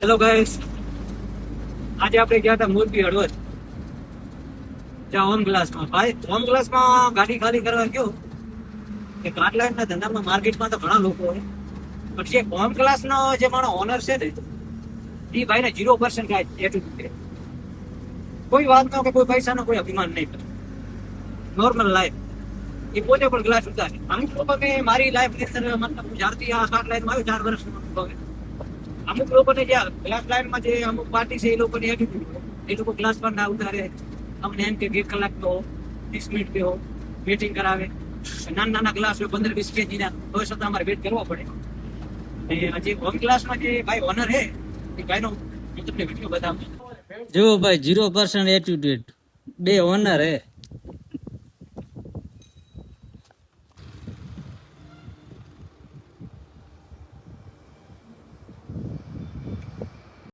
Hello guys, આજે આપણે ગયા હતા મોરબી હળવદ ત્યાં હોમ ક્લાસમાં. ભાઈ હોમ ક્લાસમાં ગાડી ખાલી કરવા ગયો કે કાટલાઇનના ધંધામાં માર્કેટમાં તો ઘણા લોકો હોય, પણ જે હોમ ક્લાસનો જે મારો ઓનર છે ને એ ભાઈને 0% કાંઈ એટીટ્યુડ છે. કોઈ વાતનો કે કોઈ પૈસાનો કોઈ અભિમાન નહીં કરે, નોર્મલ લાઈફ. એ પોતે પણ ગ્લાસ ઉતારે. અમુક લોકો મેં મારી લાઈફની અંદર મતલબ જ્યારથી આ કાટલાઇનમાં આવ્યો 4 વર્ષનો અનુભવ છે. અમુક લોકોને જ્યાં ગ્લાસ લાઈનમાં જે અમુક પાર્ટી છે એ લોકોની એટીટ્યુડ, એ લોકો ગ્લાસ પર ના ઉતારે. અમને એમ કે 1 કલાક તો 30 મિનિટ બેહો, વેટિંગ કરાવે. નાના નાના ગ્લાસ હોય 15-20 કેજીના, તો છતાં અમારે વેટ કરવો પડે. જે હોમ ક્લાસમાં જે ભાઈ ઓનર છે એ ભાઈનો હું તમને વિડીયો બતાવું. જો ભાઈ 0% એટીટ્યુડ, 2 ઓનર હે.